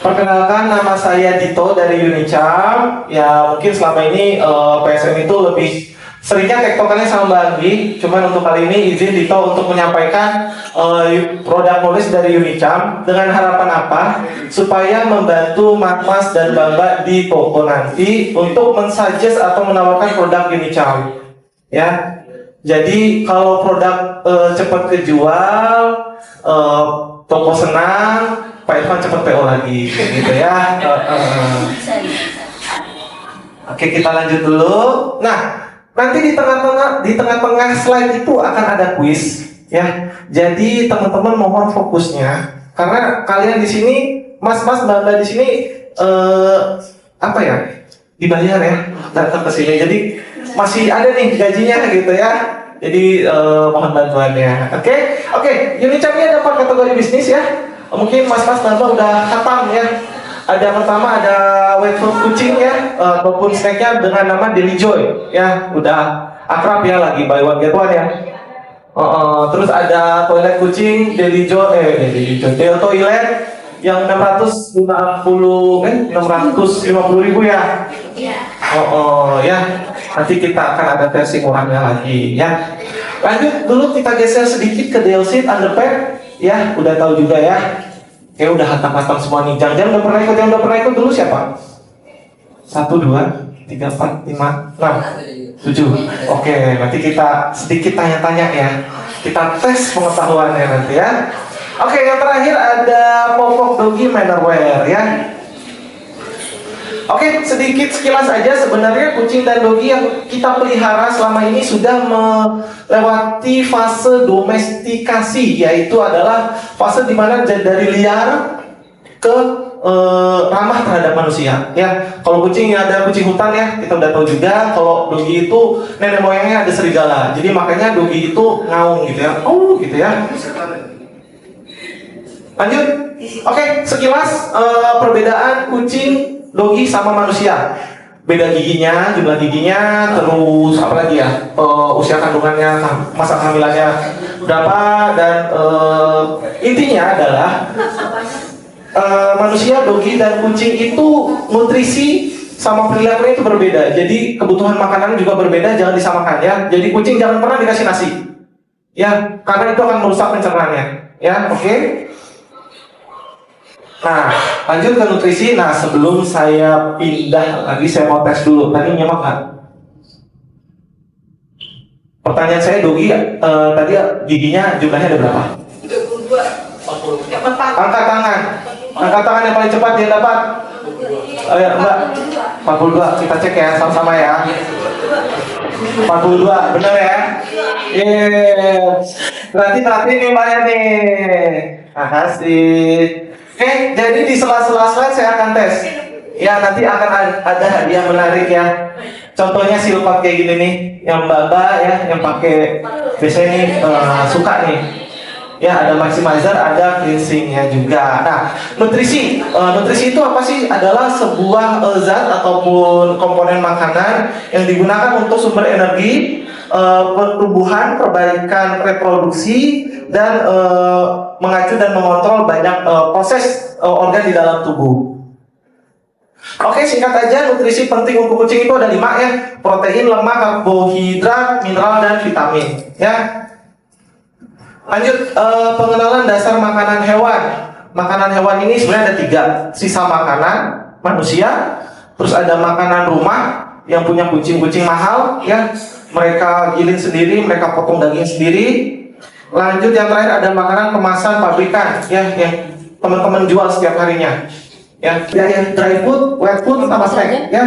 Perkenalkan, nama saya Dito dari Unicam. Ya mungkin selama ini PSM itu lebih seringnya tektokannya sama Mbak Anggi. Cuman untuk kali ini izin Dito untuk menyampaikan produk knowledge dari Unicam dengan harapan apa? Supaya membantu Mas dan Mbak di toko nanti untuk mensuggest atau menawarkan produk Unicam. Ya. Jadi kalau produk cepat kejual, toko senang, Pak Irfan cepat PO lagi, gitu ya. Oke, kita lanjut dulu. Nah, nanti di tengah-tengah slide itu akan ada quiz, ya. Jadi teman-teman mohon fokusnya, karena kalian di sini, mas-mas, mbak-mbak di sini, apa ya, dibayar ya, datang ke sini. Jadi masih ada nih gajinya, gitu ya. Jadi mohon bantuannya. Oke. Unicam ini ada 4 kategori bisnis ya. Mungkin mas-mas mbak udah hatam ya. Ada pertama ada wet food kucing ya, ataupun snacknya dengan nama Daily Joy ya. Udah akrab ya, lagi buy one get one ya. Terus ada toilet kucing Daily Joy, Daily Toilet yang 650.000 ya. Ya. Nanti kita akan ada versi murahnya lagi ya. Lanjut dulu, kita geser sedikit ke Delsit Underpaid ya, udah tahu juga ya. Kayak udah hatam-hatam semua nih. Jangan-jangan yang udah pernah ikut dulu siapa? 1, 2, 3, 4, 5, 6, 7. Oke, nanti kita sedikit tanya-tanya ya. Kita tes pengetahuannya nanti ya. Oke, yang terakhir ada Popok Doggy Mannerwear ya. Oke, sedikit sekilas aja, sebenarnya kucing dan doggy yang kita pelihara selama ini sudah melewati fase domestikasi, yaitu adalah fase dimana dari liar ke ramah terhadap manusia. Ya, kalau kucing ada kucing hutan ya, kita udah tahu juga. Kalau doggy itu nenek moyangnya ada serigala, jadi makanya doggy itu ngaung gitu ya, gitu ya. Lanjut, oke, sekilas perbedaan kucing doggy sama manusia. Beda giginya, jumlah giginya, terus apa lagi ya, usia kandungannya, masa kehamilannya berapa, dan intinya adalah manusia, doggy, dan kucing itu nutrisi sama perilakunya itu berbeda. Jadi kebutuhan makanan juga berbeda, jangan disamakan ya. Jadi kucing jangan pernah dikasih nasi ya, karena itu akan merusak pencernaannya ya. Oke. Nah, lanjut ke nutrisi. Nah, sebelum saya pindah lagi, saya mau tes dulu. Tadi nyimak nggak? Pertanyaan saya, doggy tadi giginya jumlahnya ada berapa? 32. Angkat tangan. Angkat tangan yang paling cepat dia dapat. Mbak, 42. Kita cek ya, sama-sama ya. 42, benar ya? Berarti nih Mbaknya nih. Makasih. Oke, jadi di sela-sela slide saya akan tes. Ya, nanti akan ada hadiah menarik ya. Contohnya silpat kayak gini nih, yang mbak-mbak ya, yang pakai biasanya nih suka nih. Ya, ada maximizer, ada cleansingnya juga. Nah, nutrisi itu apa sih? Adalah sebuah zat ataupun komponen makanan yang digunakan untuk sumber energi, pertumbuhan, perbaikan reproduksi, dan mengacu dan mengontrol banyak proses organ di dalam tubuh. Oke, singkat aja, nutrisi penting untuk kucing itu ada 5 ya: protein, lemak, karbohidrat, mineral, dan vitamin ya. Lanjut, pengenalan dasar makanan hewan. Makanan hewan ini sebenarnya ada 3. Sisa makanan manusia, terus ada makanan rumah yang punya kucing-kucing mahal ya, mereka giling sendiri, mereka potong daging sendiri. Lanjut, yang terakhir ada makanan kemasan pabrikan ya, yang teman-teman jual setiap harinya ya. Yang dry food, wet food, sama snack ya.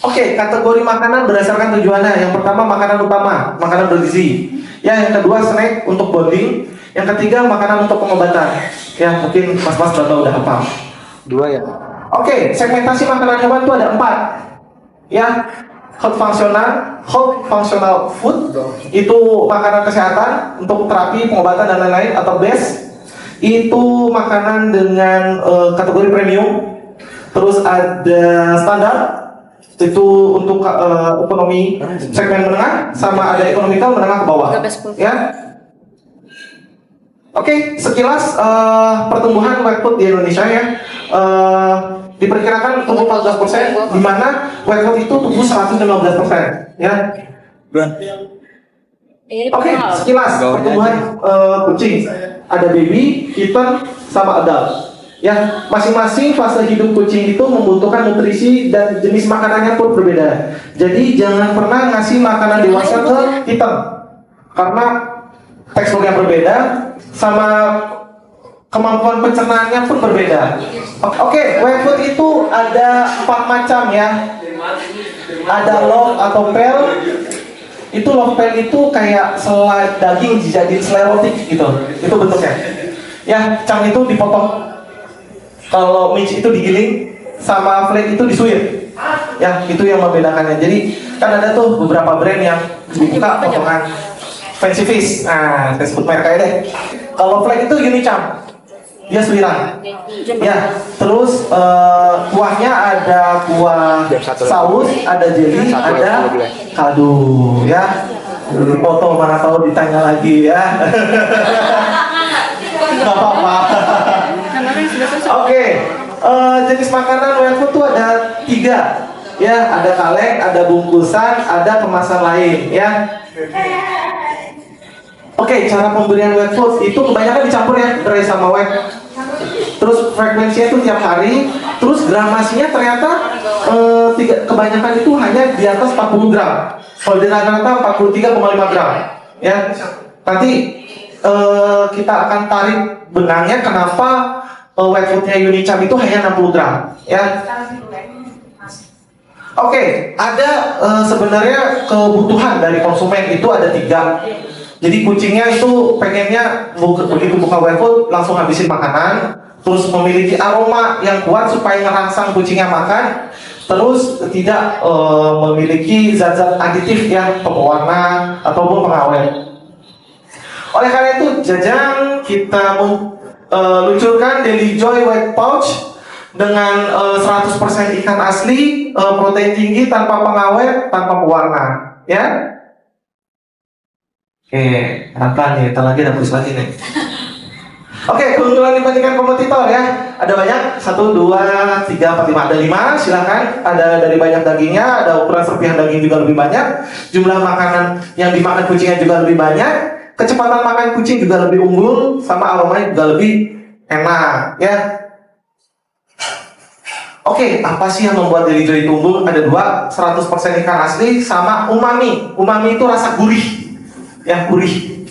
Oke, kategori makanan berdasarkan tujuannya. Yang pertama makanan utama, makanan bergizi ya. Yang kedua snack untuk bonding. Yang ketiga makanan untuk pengobatan ya. Mungkin mas-mas udah hafal 2 ya. Oke, segmentasi makanan hewan itu ada 4 ya. Health functional food itu makanan kesehatan untuk terapi, pengobatan, dan lain-lain, atau base itu makanan dengan kategori premium. Terus ada standar, itu untuk ekonomi segmen menengah, sama ada ekonomikal menengah ke bawah ya. Oke, sekilas pertumbuhan wet food di Indonesia ya. Diperkirakan tumbuh 14%, di mana wet food itu tumbuh 115%, ya. Oke, sekilas pertumbuhan kucing. Ada baby, kitten, sama adult. Ya, masing-masing fase hidup kucing itu membutuhkan nutrisi dan jenis makanannya pun berbeda. Jadi jangan pernah ngasih makanan dewasa ke kitten, karena teksturnya berbeda, sama kemampuan pencernaannya pun berbeda. Oke, wet food itu ada 4 macam ya. Ada loaf atau pel. Itu loaf pel itu kayak selai daging dijadiin selai roti gitu. Itu bentuknya. Ya, cang itu dipotong. Kalau mince itu digiling, sama flake itu disuir. Ya, itu yang membedakannya. Jadi kan ada tuh beberapa brand yang dibuka potongan fancy fish. Nah, saya sebut merek aja deh. Kalau flake itu Unicam, dia suiran. Ya, terus kuahnya ada kuah saus, ada jelly, ada kaldu. Ya, dipoto mana tahu ditanya lagi ya. Gak apa-apa. Oke, jenis makanan wet food tuh ada 3. Ya, ada kaleng, ada bungkusan, ada kemasan lain. Ya. Oke, cara pemberian wet food itu kebanyakan dicampur ya, dry sama wet. Terus frekuensinya itu tiap hari. Terus gramasinya ternyata kebanyakan itu hanya di atas 40 gram. Kalau di rata-rata 43,5 gram. Ya, nanti kita akan tarik benangnya kenapa wet foodnya Unicam itu hanya 60 gram. Ya. Oke, ada sebenarnya kebutuhan dari konsumen itu ada 3. Jadi kucingnya itu pengennya begitu buka wet food langsung habisin makanan, terus memiliki aroma yang kuat supaya ngerangsang kucingnya makan, terus tidak memiliki zat-zat aditif ya, pewarna ataupun pengawet. Oleh karena itu, Jajang kita luncurkan Daily Joy Wet Pouch dengan 100% ikan asli, protein tinggi, tanpa pengawet, tanpa pewarna, ya. Oke, pelan-pelan nih, ntar lagi ada tulis lagi nih. Oke, keunggulan dibandingkan kompetitor ya. Ada banyak, 1, 2, 3, 4, 5, ada 5, silakan. Ada dari banyak dagingnya, ada ukuran serpihan daging juga lebih banyak. Jumlah makanan yang dimakan kucingnya juga lebih banyak. Kecepatan makan kucing juga lebih unggul, sama aromanya juga lebih enak ya. Oke, apa sih yang membuat Daily Joy itu unggul? Ada 2, 100% ikan asli sama umami. Umami itu rasa gurih. Ya, gurih.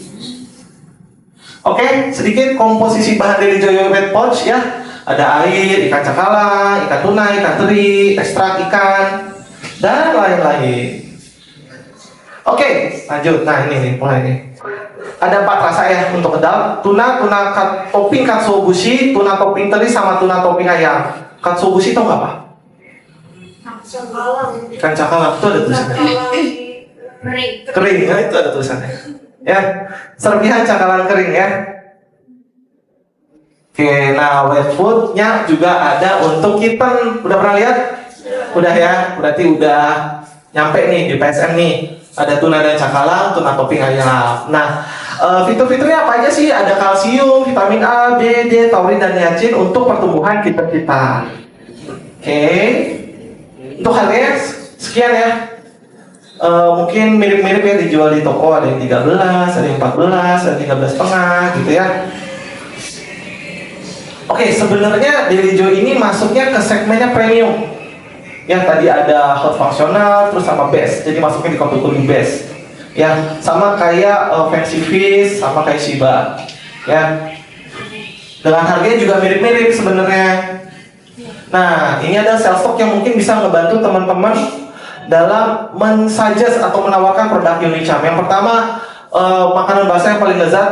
Oke, sedikit komposisi bahan Daily Joy Wet Pouch ya. Ada air, ikan cakalang, ikan tuna, ikan teri, ekstrak ikan, dan lain-lain. Oke, lanjut. Nah, ini nih, mulai nih. Ada 4 rasa ya untuk adult. Tuna topping katsuobushi, tuna topping teri, sama tuna topping ayam. Katsuobushi tau nggak apa? Ikan cakalang itu ada tulisannya. Kering ya, itu ada tulisannya. Ya, serpihan cakalang kering ya. Oke, nah wet foodnya juga ada untuk kitten. Udah pernah lihat? Udah ya, berarti udah nyampe nih di PSN nih. Ada tuna dan cakalang, tuna topping ayam. Nah, fitur-fiturnya apa aja sih? Ada kalsium, vitamin A, B, D, taurin, dan niacin untuk pertumbuhan kitten kita. Oke, untuk harganya sekian ya. Mungkin mirip-mirip ya, dijual di toko, ada yang 13, ada yang 14, ada yang 13,5 gitu ya. Oke, sebenarnya Daily Joy ini masuknya ke segmennya premium. Ya, tadi ada hot functional, terus sama best, jadi masuknya di kategori best. Ya, sama kayak fancy fish, sama kayak Shiba. Ya, dengan harganya juga mirip-mirip sebenarnya. Nah, ini ada sales stock yang mungkin bisa ngebantu teman-teman dalam mensuggest atau menawarkan produk Unicam. Yang pertama, makanan basah yang paling lezat,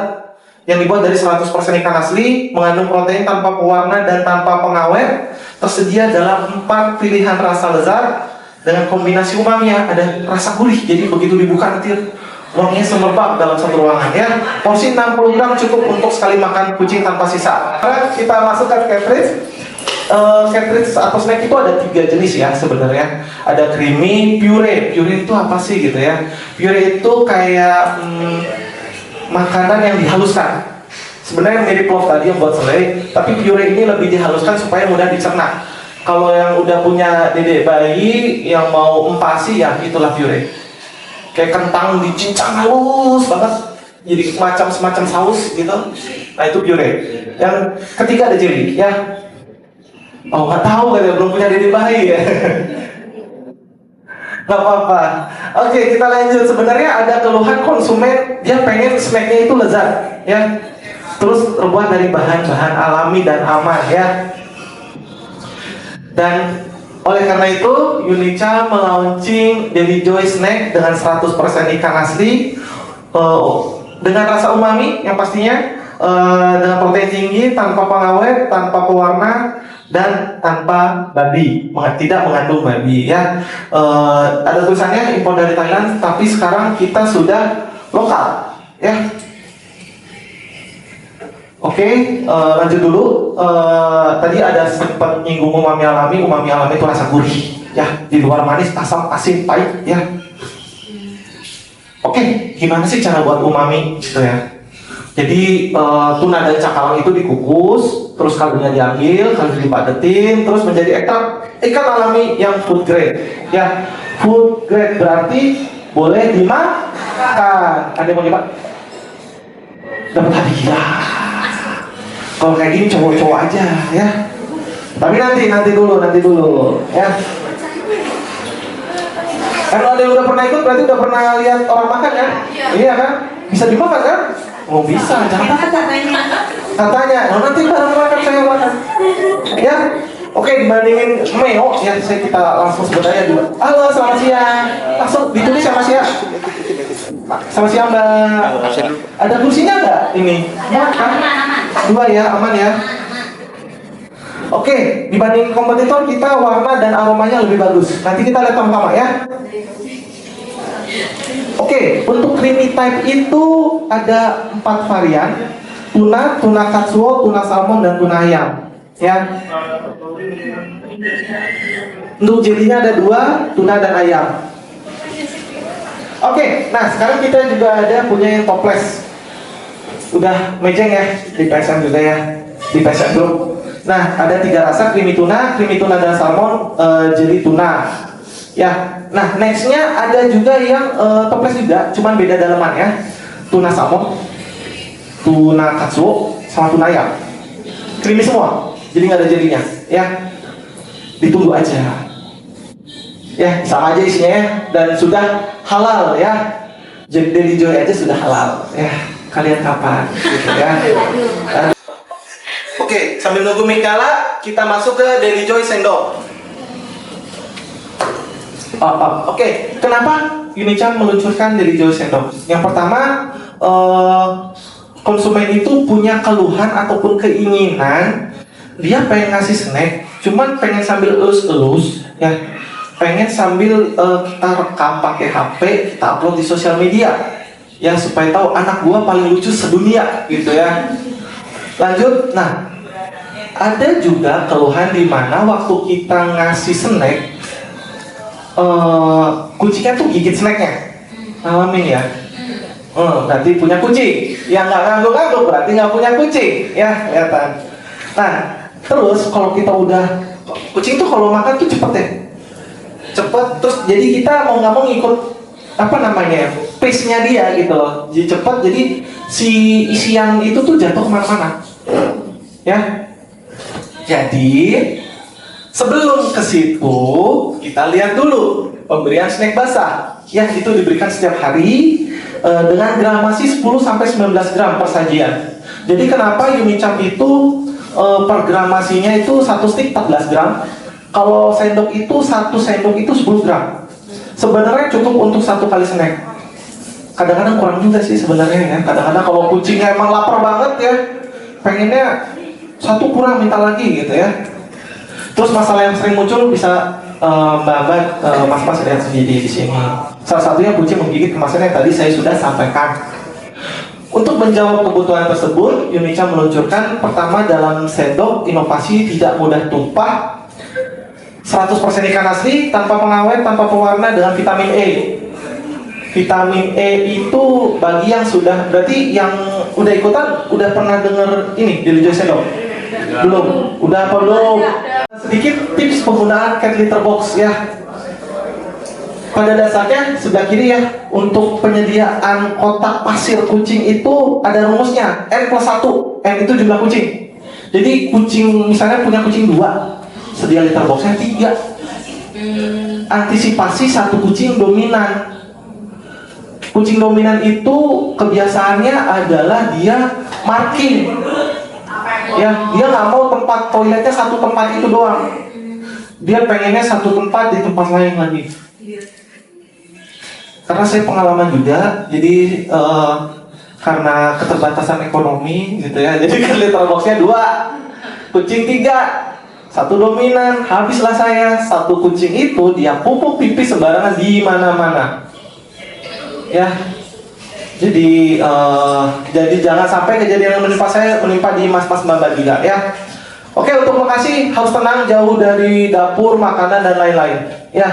yang dibuat dari 100% ikan asli, mengandung protein tanpa pewarna dan tanpa pengawet, tersedia dalam 4 pilihan rasa lezat dengan kombinasi umami ya, ada rasa gurih. Jadi begitu dibuka nanti wanginya semerbak dalam satu ruangan ya. Porsi 60 gram cukup untuk sekali makan kucing tanpa sisa. Sekarang kita masukkan cartridge. Cartridge atau snack itu ada 3 jenis ya sebenarnya. Ada creamy, puree. Puree itu apa sih gitu ya? Puree itu kayak makanan yang dihaluskan. Sebenarnya mirip loaf tadi yang buat selai, tapi puree ini lebih dihaluskan supaya mudah dicerna. Kalau yang udah punya dedek bayi yang mau empasi, ya itulah puree. Kayak kentang dicincang halus banget, jadi semacam saus gitu. Nah itu puree. Yang ketiga ada jelly, ya. Oh nggak tahu katanya, belum punya dedek bayi ya. Gak apa-apa. Oke, kita lanjut. Sebenarnya ada keluhan konsumen, dia pengen snacknya itu lezat, ya. Terus terbuat dari bahan-bahan alami dan aman, ya. Dan oleh karena itu, Unica melaunching Daily Joy Snack dengan 100% ikan asli, dengan rasa umami yang pastinya, dengan protein tinggi, tanpa pengawet, tanpa pewarna, dan tanpa babi, tidak mengandung babi, ya. Ada tulisannya impor dari Thailand, tapi sekarang kita sudah lokal, ya. Oke, lanjut dulu. Tadi ada sempat nyinggung umami alami. Umami alami itu rasa gurih, ya. Di luar manis, asam, asin, pahit, ya. Oke, gimana sih cara buat umami, gitu ya? Jadi tuna dan cakalang itu dikukus, terus kaldunya diambil, kaldu dipadetin, terus menjadi ekstrak ikan alami yang food grade. Ya, food grade berarti boleh dimakan. Ada yang mau coba? Dapat hadiah. Kalau kayak gini cowok-cowok aja, ya. Tapi nanti dulu, ya. Kalau ada yang udah pernah ikut, berarti udah pernah lihat orang makan kan? Iya kan? Bisa dimakan kan? Oh bisa, jangan katanya. Oh, nanti bareng makan saya makan. Ya, oke, dibandingin meo, ya kita langsung sebut aja dulu. Halo, selamat siang. Langsung ditulis sama siang. Selamat siang Mbak. Ada kursinya nggak ini? Dua ya, aman ya. Oke, dibanding kompetitor kita warna dan aromanya lebih bagus. Nanti kita lihat sama-sama ya. Oke, untuk creamy type itu ada 4 varian: tuna, tuna katsuo, tuna salmon, dan tuna ayam. Ya. Untuk jelinya ada 2, tuna dan ayam. Oke, nah sekarang kita juga ada punya yang toples. Udah mejeng ya di PSM juga ya, di PSM Group. Nah, ada 3 rasa: creamy tuna dan salmon, jeli tuna. Ya, nah nextnya ada juga yang toples juga, cuman beda dalaman ya. Tuna salmon, tuna katsuo, sama tuna ayam. Creamy semua, jadi nggak ada jelinya. Ya, ditunggu aja. Ya, sama aja isinya ya, dan sudah halal ya. Jadi Daily Joy aja sudah halal ya. Kalian kapan? Gitu ya. Oke, sambil nunggu Mikala, kita masuk ke Daily Joy sendok. Oke, kenapa Unica meluncurkan Daily Joy sendok? Yang pertama, konsumen itu punya keluhan ataupun keinginan, dia pengen ngasih snack, cuman pengen sambil elus-elus, ya, pengen sambil kita rekam pakai HP, kita upload di sosial media, ya, supaya tahu anak gua paling lucu sedunia, gitu ya. Lanjut, nah, ada juga keluhan di mana waktu kita ngasih snack, kucingnya tuh gigit snacknya. Alamin ya. Berarti punya kucing. Yang nggak ngangguk-ngangguk berarti nggak punya kucing. Ya, kelihatan. Nah, terus kalau kita udah, kucing tuh kalau makan tuh cepet ya. Cepet, terus jadi kita mau nggak mau ngikut apa namanya, pace-nya dia gitu loh. Jadi cepet, jadi si isian itu tuh jatuh kemana-mana. Ya. Jadi sebelum ke situ, kita lihat dulu pemberian snack basah. Ya, itu diberikan setiap hari dengan gramasi 10-19 gram per sajian. Jadi kenapa Umicam itu per gramasinya itu 1 stick 14 gram. Kalau sendok itu 1 sendok itu 10 gram. Sebenarnya cukup untuk 1 kali snack. Kadang-kadang kurang juga sih sebenarnya ya. Kadang-kadang kalau kucingnya emang lapar banget ya, pengennya 1 kurang minta lagi gitu ya. Terus masalah yang sering muncul bisa Mbak, Mas lihat sendiri di sini. Salah satunya kucing menggigit kemasan yang tadi saya sudah sampaikan. Untuk menjawab kebutuhan tersebut, Unica meluncurkan pertama dalam sendok inovasi tidak mudah tumpah, 100% ikan asli, tanpa pengawet, tanpa pewarna, dengan vitamin E. Vitamin E itu bagi yang sudah, berarti yang udah ikutan, udah pernah denger ini di Lijo Sendok? Belum? Udah apa belum? Sedikit tips penggunaan cat litter box ya. Pada dasarnya sebelah kiri ya, untuk penyediaan kotak pasir kucing itu ada rumusnya, N+1. N itu jumlah kucing. Jadi kucing, misalnya punya kucing 2, sedia litter boxnya 3. Antisipasi satu kucing dominan. Kucing dominan itu kebiasaannya adalah dia marking. Ya, dia nggak mau tempat toiletnya satu tempat itu doang. Dia pengennya satu tempat di tempat lain lagi. Karena saya pengalaman juga, jadi karena keterbatasan ekonomi gitu ya, jadi kan litter boxnya 2, kucing 3, satu dominan. Habislah saya, satu kucing itu dia pupuk pipis sembarangan di mana-mana. Ya, jadi jangan sampai kejadian yang menimpa saya menimpa di mas-mas mbak juga ya. Oke, untuk lokasi harus tenang, jauh dari dapur, makanan dan lain-lain. Ya.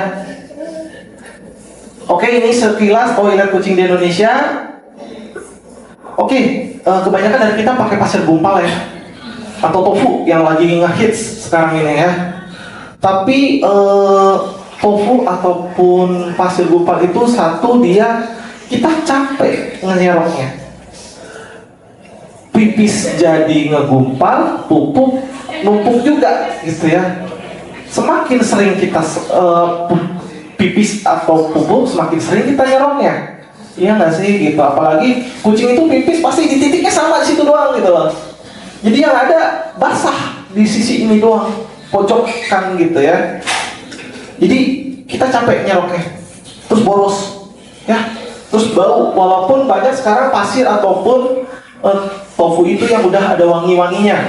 Oke, ini sekilas toilet kucing di Indonesia. Oke, kebanyakan dari kita pakai pasir gumpal ya, atau tofu yang lagi ngehits sekarang ini ya. Tapi tofu ataupun pasir gumpal itu satu, dia kita capek ngenyeroknya. Pipis jadi ngegumpal, pupuk numpuk juga gitu ya. Semakin sering kita pipis atau pupuk, semakin sering kita nyeroknya. Iya nggak sih gitu. Apalagi kucing itu pipis pasti di titiknya sama di situ doang gitu loh. Jadi yang ada basah di sisi ini doang, pojokan gitu ya. Jadi kita capek nyeroknya, terus boros ya. Terus bau, walaupun banyak sekarang pasir ataupun tofu itu yang udah ada wangi-wanginya.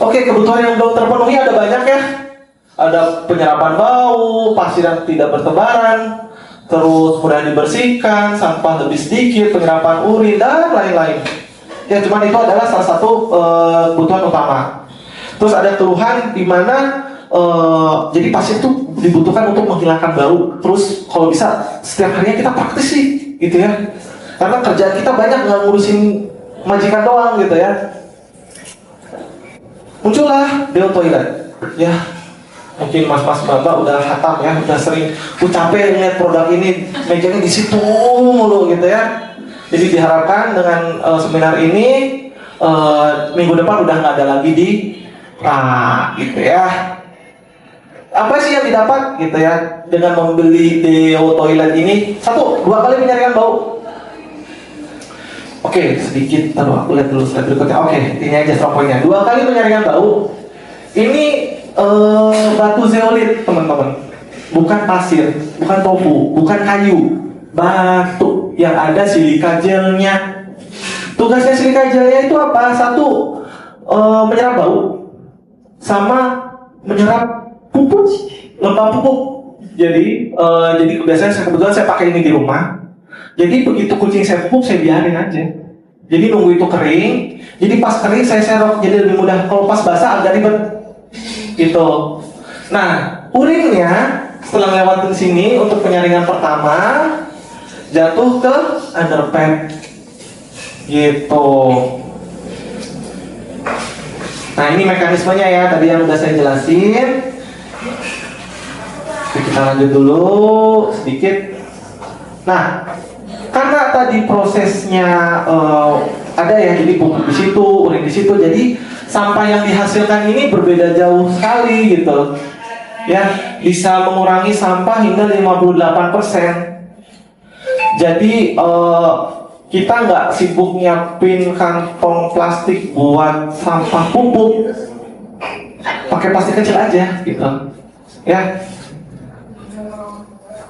Oke, kebutuhan yang belum terpenuhi ada banyak ya. Ada penyerapan bau, pasir yang tidak bertebaran, terus mudah dibersihkan, sampah lebih sedikit, penyerapan urin, dan lain-lain. Ya, cuman itu adalah salah satu kebutuhan utama. Terus ada keluhan di mana jadi pasir itu dibutuhkan untuk menghilangkan bau. Terus kalau bisa setiap harinya kita praktis sih, gitu ya. Karena kerjaan kita banyak, nggak ngurusin majikan doang, gitu ya. Muncullah Deo Toilet, ya. Mungkin mas-mas bapak udah hatam ya, udah sering. Aku capek lihat produk ini, mejanya di situ mulu, gitu ya. Jadi diharapkan dengan seminar ini minggu depan udah nggak ada lagi di gitu ya. Apa sih yang didapat gitu ya dengan membeli Deo Toilet ini? 1, 2 kali menyaringkan bau. Oke, sedikit. Taruh aku lihat dulu slide berikutnya. Oke, ini aja strong point-nya. 2 kali menyaringkan bau. Ini batu zeolit, teman-teman. Bukan pasir, bukan tofu, bukan kayu. Batu yang ada silika gelnya. Tugasnya silika gelnya itu apa? 1, menyerap bau, sama menyerap pupuk, lembab pupuk. Jadi kebiasaan kebetulan saya pakai ini di rumah. Jadi begitu kucing saya pupuk, saya biarin aja. Jadi nunggu itu kering. Jadi pas kering saya serok, jadi lebih mudah. Kalau pas basah agak ribet. Gitu. Nah, urinnya setelah lewatin sini untuk penyaringan pertama, jatuh ke underpad. Gitu. Nah, ini mekanismenya ya, tadi yang udah saya jelasin. Kita lanjut dulu sedikit. Nah, karena tadi prosesnya ada ya, jadi pupuk di situ, urin di situ, jadi sampah yang dihasilkan ini berbeda jauh sekali gitu. Ya, bisa mengurangi sampah hingga 58%. Jadi kita nggak sibuk nyiapin kantong plastik buat sampah pupuk, pakai plastik kecil aja gitu. Ya.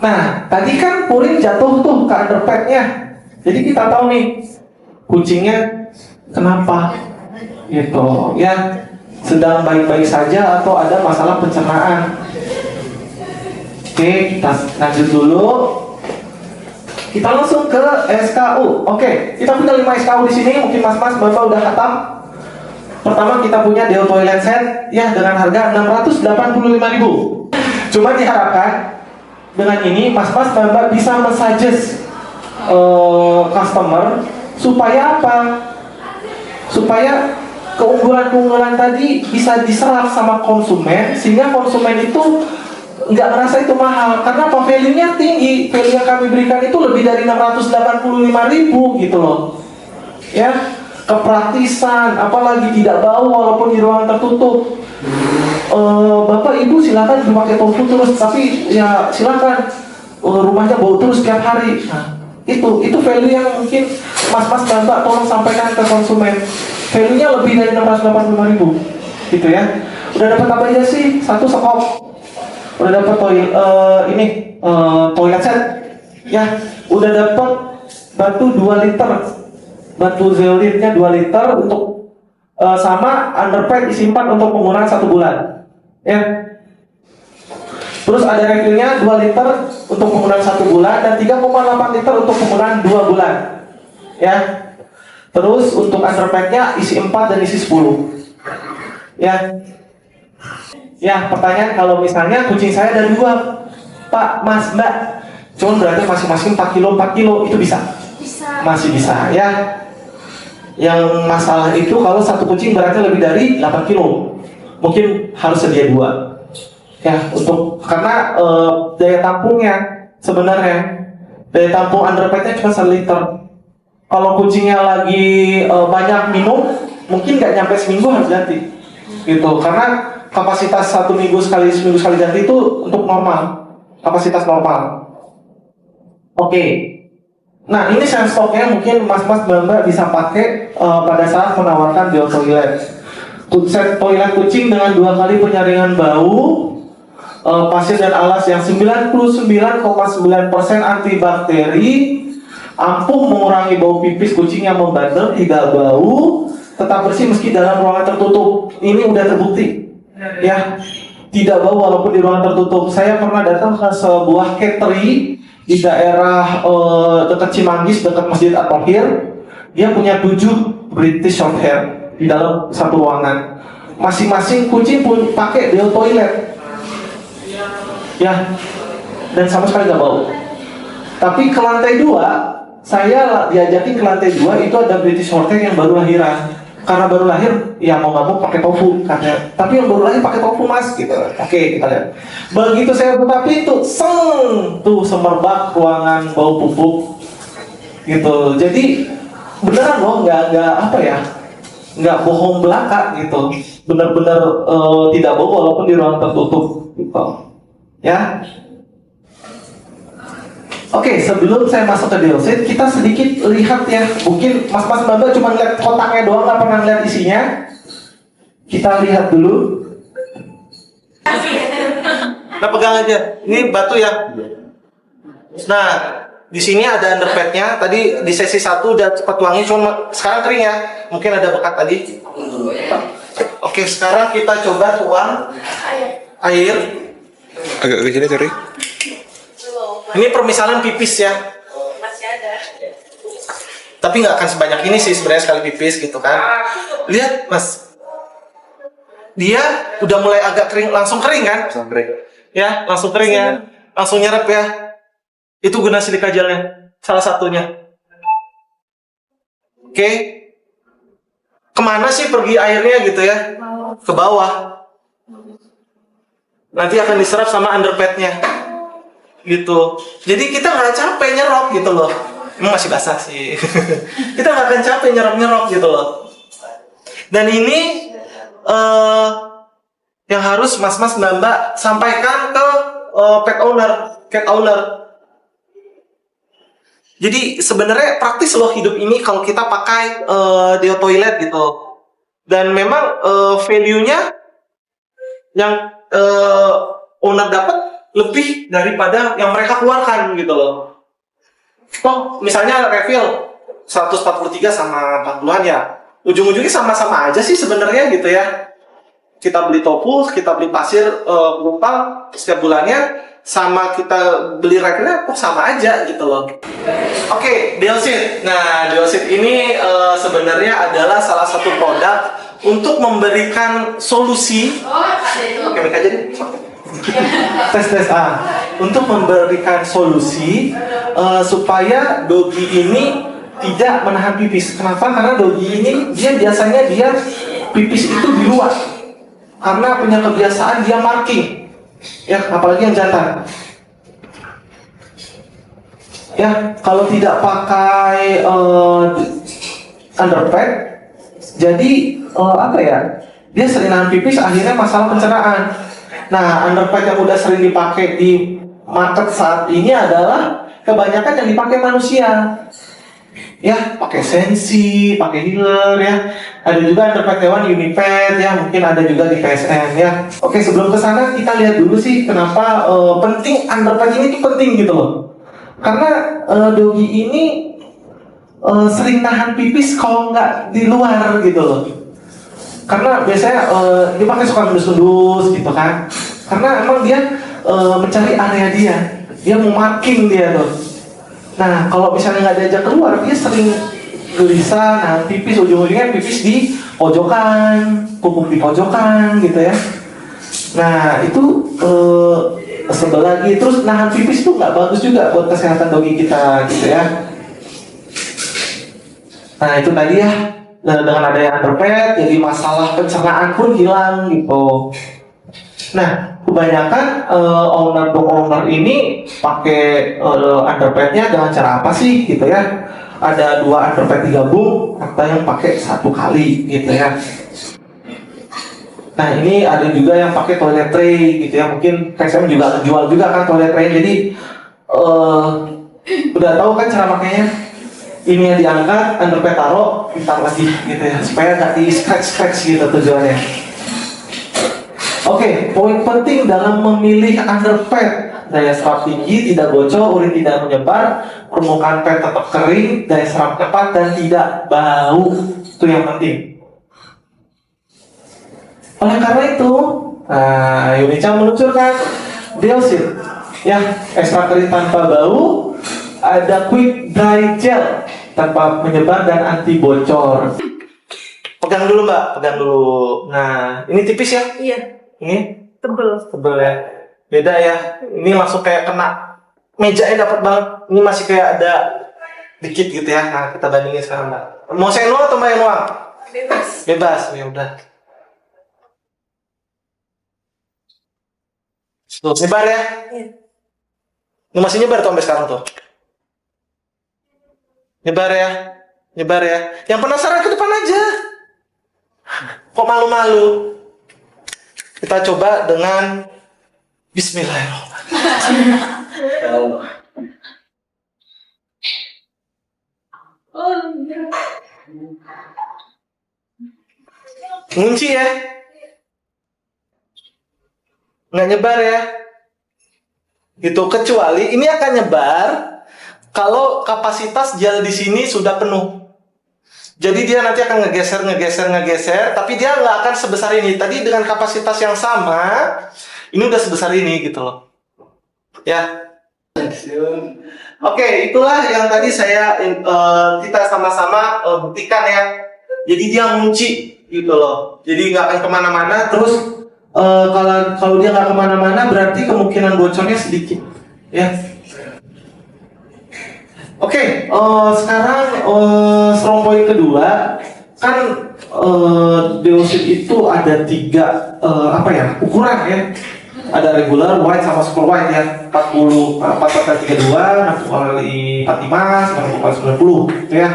Nah, tadi kan purin jatuh tuh ke underpadnya. Jadi kita tahu nih kucingnya kenapa gitu ya, sedang baik-baik saja atau ada masalah pencernaan. Oke, kita lanjut dulu. Kita langsung ke SKU. Oke, kita punya 5 SKU di sini. Mungkin mas-mas bapak udah khatam. Pertama kita punya Deo Toilet Set ya dengan harga 685.000. Cuma diharapkan dengan ini mas-mas mbak bisa mensuggest customer supaya apa? Supaya keunggulan-keunggulan tadi bisa diserap sama konsumen, sehingga konsumen itu nggak merasa itu mahal. Karena apa? Value-nya tinggi. Value yang kami berikan itu lebih dari 685.000 gitu loh. Ya, kepraktisan, apalagi tidak bau walaupun di ruangan tertutup. Bapak ibu silakan dipakai tofu terus, tapi ya silakan rumahnya bau terus setiap hari. Nah, itu value yang mungkin mas-mas dan mbak tolong sampaikan ke konsumen. Value-nya lebih dari 685.000 gitu ya. Udah dapat apa aja sih? Satu sekop. Udah dapat toilet set ya. Udah dapat batu 2 liter, batu zeolitnya 2 liter untuk sama underpad disimpan untuk penggunaan 1 bulan ya. Terus ada refillnya 2 liter untuk penggunaan 1 bulan dan 3,8 liter untuk penggunaan 2 bulan ya. Terus untuk underpacknya isi 4 dan isi 10 ya. Ya, pertanyaan kalau misalnya kucing saya ada 2 Pak, Mas, Mbak, cuman berarti masing-masing 4 kilo itu bisa? Bisa. Masih bisa ya. Yang masalah itu kalau satu kucing berarti lebih dari 8 kilo, mungkin harus sedia 2 ya, untuk karena daya tampungnya sebenarnya daya tampung underpadnya cuma 1 liter. Kalau kucingnya lagi banyak minum, mungkin nggak nyampe seminggu harus ganti gitu, karena kapasitas seminggu sekali ganti itu untuk normal, kapasitas normal. Oke. Nah, ini sense stoknya mungkin mas-mas mbak bisa pakai pada saat menawarkan Deo Toilet. Set toilet kucing dengan 2 kali penyaringan bau, pasir dan alas yang 99,9% antibakteri, ampuh mengurangi bau pipis kucing yang membandel, tidak bau, tetap bersih meski dalam ruangan tertutup. Ini udah terbukti ya, tidak bau walaupun di ruangan tertutup. Saya pernah datang ke sebuah catering di daerah dekat Cimanggis, dekat Masjid At-Tahir. Dia punya 7 British Shorthair di dalam satu ruangan. Masing-masing kucing pun pakai Deo Toilet ya, dan sama sekali nggak bau. Tapi ke lantai 2, saya diajakin ke lantai 2, itu ada British Shorthair yang baru lahiran. Karena baru lahir, ya mau nggak mau pakai tofu katanya. Tapi yang baru lahir pakai tofu mas, gitu. Oke, kita lihat. Begitu saya buka pintu, tuh semerbak ruangan bau pupuk, gitu. Jadi beneran loh, nggak apa ya, nggak bohong belaka gitu. Benar-benar tidak bau walaupun di ruang tertutup, gitu. Ya. Oke, sebelum saya masuk ke Deosit, kita sedikit lihat ya. Mungkin mas-mas mbak cuma lihat kotaknya doang, nggak pernah lihat isinya. Kita lihat dulu. Nah, pegang aja. Ini batu ya. Nah, di sini ada underpadnya. Tadi di sesi 1 udah cepat tuangin, cuma sekarang kering ya. Mungkin ada bekas tadi. Oke, sekarang kita coba tuang air. Agak ke sini, sorry. Ini permisalan pipis ya. Masih ada. Tapi nggak akan sebanyak ini sih sebenarnya sekali pipis gitu kan. Lihat mas, dia udah mulai agak kering, langsung kering kan? Langsung kering. Ya, langsung kering ya. Langsung nyerap ya. Itu guna silika gelnya, salah satunya. Oke. Kemana sih pergi airnya gitu ya? Ke bawah. Nanti akan diserap sama underpadnya. Gitu. Jadi kita nggak capek nyerap gitu loh. Masih basah sih. Kita nggak akan capek nyerap gitu loh. Dan ini yang harus mas-mas mbak sampaikan ke cat owner. Jadi sebenarnya praktis loh hidup ini kalau kita pakai Deo Toilet gitu. Dan memang value-nya yang owner dapat lebih daripada yang mereka keluarkan gitu loh. Toh misalnya refill 143 sama 40-an ya, ujung-ujungnya sama-sama aja sih sebenarnya gitu ya. Kita beli tofu, kita beli pasir gumpal setiap bulannya, sama kita beli refillnya kok sama aja gitu loh. Oke, Deosit. Nah, Deosit ini sebenarnya adalah salah satu produk untuk memberikan solusi. Oke, aja deh. Tes untuk memberikan solusi supaya dogi ini tidak menahan pipis. Kenapa? Karena dogi ini biasanya pipis itu di luar. Karena punya kebiasaan dia marking. Ya, apalagi yang jantan. Ya, kalau tidak pakai underpad, jadi apa ya? Dia sering nahan pipis, akhirnya masalah pencernaan. Nah, underpad yang udah sering dipakai di market saat ini adalah kebanyakan yang dipakai manusia. Ya, pakai Sensi, pakai Healer ya. Ada juga underpad hewan Unipad ya, mungkin ada juga di PSN ya. Oke, sebelum ke sana kita lihat dulu sih kenapa penting underpad ini tuh penting gitu loh. Karena dogi ini sering nahan pipis kalau nggak di luar gitu loh. Karena biasanya dia pakai suka ngendus-ngendus gitu kan. Karena emang dia mencari area dia mau marking dia tuh. Nah, kalau misalnya nggak diajak keluar, dia sering gelisah, nah pipis ujung-ujungnya pipis di pojokan, pupuk di pojokan gitu ya. Nah, itu sebel lagi. Terus nahan pipis itu nggak bagus juga buat kesehatan dogi kita gitu ya. Nah, itu tadi ya. Dengan adanya underpad, jadi masalah pencernaan pun hilang gitu. Nah, kebanyakan owner ini pakai underpadnya dengan cara apa sih gitu ya? Ada 2 underpad digabung atau yang pakai 1 kali gitu ya. Nah, ini ada juga yang pakai toilet tray gitu ya. Mungkin KSM juga jual juga kan toilet tray. Jadi udah tahu kan cara makainya? Ini yang diangkat, underpad taruh, ditaruh lagi gitu ya, supaya nggak di scratch gitu tujuannya. Oke, poin penting dalam memilih underpad: daya serap tinggi, tidak bocor, urin tidak menyebar, permukaan pad tetap kering, daya serap cepat dan tidak bau. Itu yang penting. Oleh karena itu, Yunica meluncurkan Deosil, ya, ekstrak kering tanpa bau. Ada quick dry gel tanpa menyebar dan anti bocor. Pegang dulu Mbak, pegang dulu. Nah, ini tipis ya? Iya. Ini Tebel. tebel ya. Beda ya. Ini langsung kayak kena mejanya dapat banget. Ini masih kayak ada dikit gitu ya. Nah, kita bandingin sekarang Mbak. Mau saya nuang atau Mbak yang nuang? Bebas. Bebas, ya udah. Tuh, nyebar ya? Iya. Ini masih nyebar tuh sampai sekarang tuh. Nyebar ya, nyebar ya. Yang penasaran ke depan aja. Kok malu-malu? Kita coba dengan Bismillahirrahmanirrahim. Ngunci ya? Nggak nyebar ya? Gitu, kecuali ini akan nyebar kalau kapasitas gel di sini sudah penuh. Jadi dia nanti akan ngegeser, tapi dia nggak akan sebesar ini. Tadi dengan kapasitas yang sama, ini udah sebesar ini gitu loh. Ya. Oke, itulah yang tadi kita sama-sama buktikan ya. Jadi dia ngunci gitu loh. Jadi nggak akan kemana-mana. Terus kalau dia nggak kemana-mana, berarti kemungkinan bocornya sedikit. Ya. Oke, sekarang strong point kedua kan Deosil itu ada 3 ukuran ya. Ada regular, white sama super white ya. 40, 32, 60 kali 45, 90 kali 90 ya.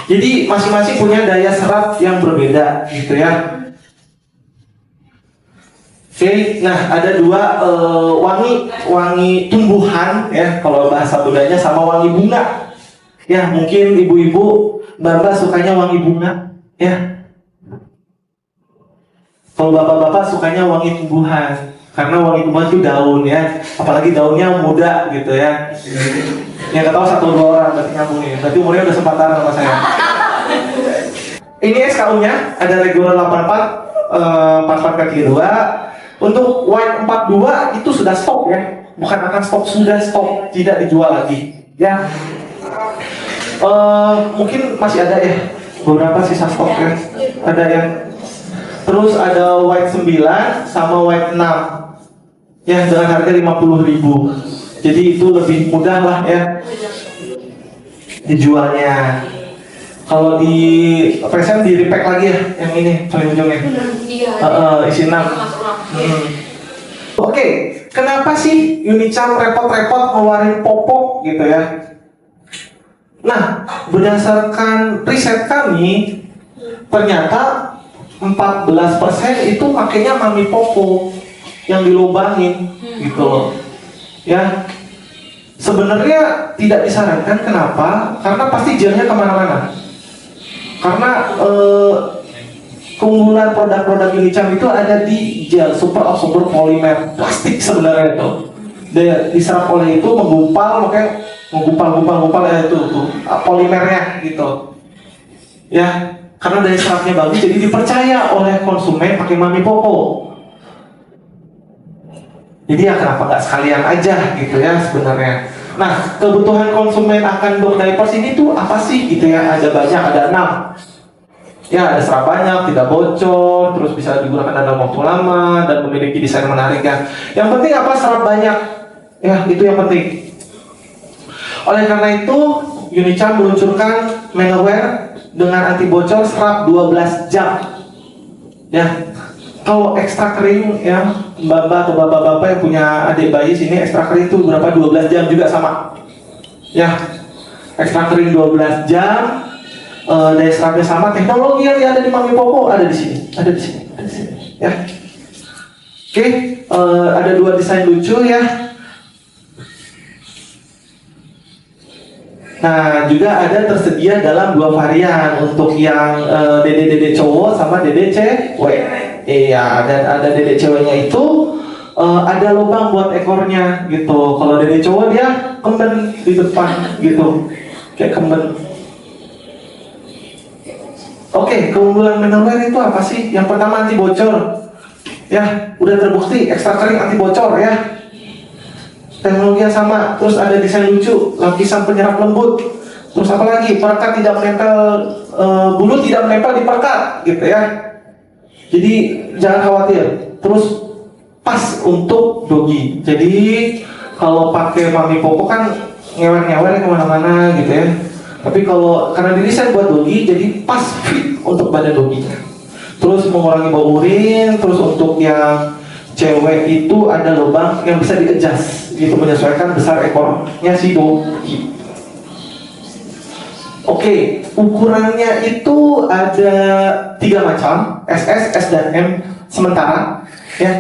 Jadi masing-masing punya daya serap yang berbeda gitu ya. Oke, nah ada 2 wangi tumbuhan ya, kalau bahasa Sundanya, sama wangi bunga. Ya, mungkin ibu-ibu, mbak-mbak sukanya wangi bunga ya. Kalau bapak-bapak sukanya wangi tumbuhan, karena wangi tumbuhan itu daun ya, apalagi daunnya muda gitu ya. Yang ketawa 1-2 orang berarti nyambung nih, berarti umurnya udah sepantaran sama saya. Ini SKU-nya ada regular 84, 44 kaki 2. Untuk white 42 itu sudah stok ya, bukan akan stok, sudah stok, tidak dijual lagi ya. Mungkin masih ada ya beberapa sisa stok ya, ada yang Terus ada white 9 sama white 6. Ya, dengan harga 50.000. Jadi itu lebih mudah lah ya dijualnya. Kalau di present di repack lagi ya, yang ini paling ujungnya. Isi 6. Oke, kenapa sih Unicharm repot-repot ngeluarin popok gitu ya? Nah, berdasarkan riset kami, ternyata 14% itu pakainya Mami Popo yang dilubahin gitu loh. Ya, sebenarnya tidak disarankan. Kenapa? Karena pasti gelnya kemana-mana. Karena keunggulan produk-produk Unicharm itu ada di gel super absorber polymer plastik sebenarnya itu. Diserap oleh itu menggumpal, makanya menggumpal ya itu tuh polimernya gitu. Ya, karena daya serapnya bagus, jadi dipercaya oleh konsumen pakai Mami Popo. Jadi ya kenapa nggak sekalian aja gitu ya sebenarnya. Nah, kebutuhan konsumen akan dog diapers ini tuh apa sih gitu ya? Ada banyak, ada 6. Ya, ada serap banyak, tidak bocor, terus bisa digunakan dalam waktu lama dan memiliki desain menarik ya. Yang penting apa? Serap banyak. Ya, itu yang penting. Oleh karena itu, Unicharm meluncurkan Manoware dengan anti bocor serap 12 jam. Ya. Kalau ekstra kering ya, mbak-mbak atau bapak-bapak yang punya adik bayi sini, ekstra kering itu berapa? 12 jam juga sama. Ya, ekstra kering 12 jam, daya serapnya sama, teknologi yang ada di Mami Popo ada di sini, ada di sini. Ya. Oke, ada 2 desain lucu ya. Nah, juga ada tersedia dalam 2 varian untuk yang dede cowok sama dede cewek. Iya, dan ada dede ceweknya itu ada lubang buat ekornya gitu. Kalau dede cowok dia kemben di depan gitu, kayak kemben. Oke, keunggulan Manoware itu apa sih? Yang pertama anti bocor. Ya, udah terbukti ekstra kering anti bocor ya. Teknologinya sama, terus ada desain lucu, lapisan penyerap lembut. Terus apa lagi? Perekat tidak menempel, bulu tidak menempel di perekat gitu ya. Jadi jangan khawatir. Terus pas untuk doggy. Jadi kalau pakai Mami Popo kan ngewer-ngewer kemana-mana gitu ya. Tapi kalau karena didesain buat doggy, jadi pas fit untuk badan doggy. Terus mengurangi bau urin. Terus untuk yang cewek itu ada lubang yang bisa di-adjust gitu, menyesuaikan besar ekornya si doggy. Oke, ukurannya itu ada 3 macam, SS, S dan M sementara ya.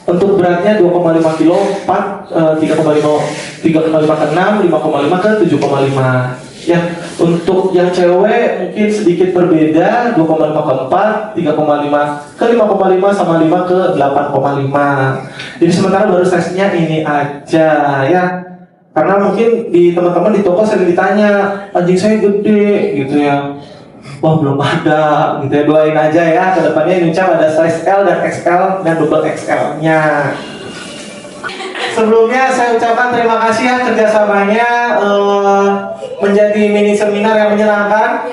Untuk beratnya 2,5 kilo, 3,5 ke 6, 5,5 ke 7,5 ya. Untuk yang cewek mungkin sedikit berbeda, 2,5 ke 4, 3,5 ke 5,5 sama 5 ke 8,5. Jadi sementara baru size-nya ini aja ya. Karena mungkin di teman-teman di toko sering ditanya, anjing saya gede gitu ya. Wah, belum ada gitu ya. Doain aja ya, kedepannya Unicharm ada size L dan XL dan double XL-nya. Sebelumnya saya ucapkan terima kasih ya kerjasamanya, menjadi mini seminar yang menyenangkan.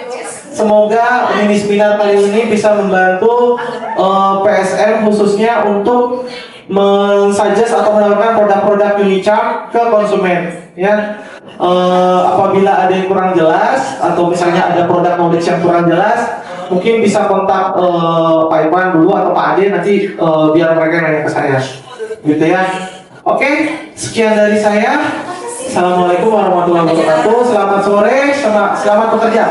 Semoga mini seminar kali ini bisa membantu PSM khususnya untuk mensuggest atau menawarkan produk-produk Unicharm ke konsumen ya. Apabila ada yang kurang jelas atau misalnya ada produk knowledge yang kurang jelas, mungkin bisa kontak Pak Iwan dulu atau Pak Ade nanti, biar mereka nanya ke saya gitu ya. Oke, sekian dari saya. Assalamualaikum warahmatullahi wabarakatuh. Selamat sore, selamat bekerja.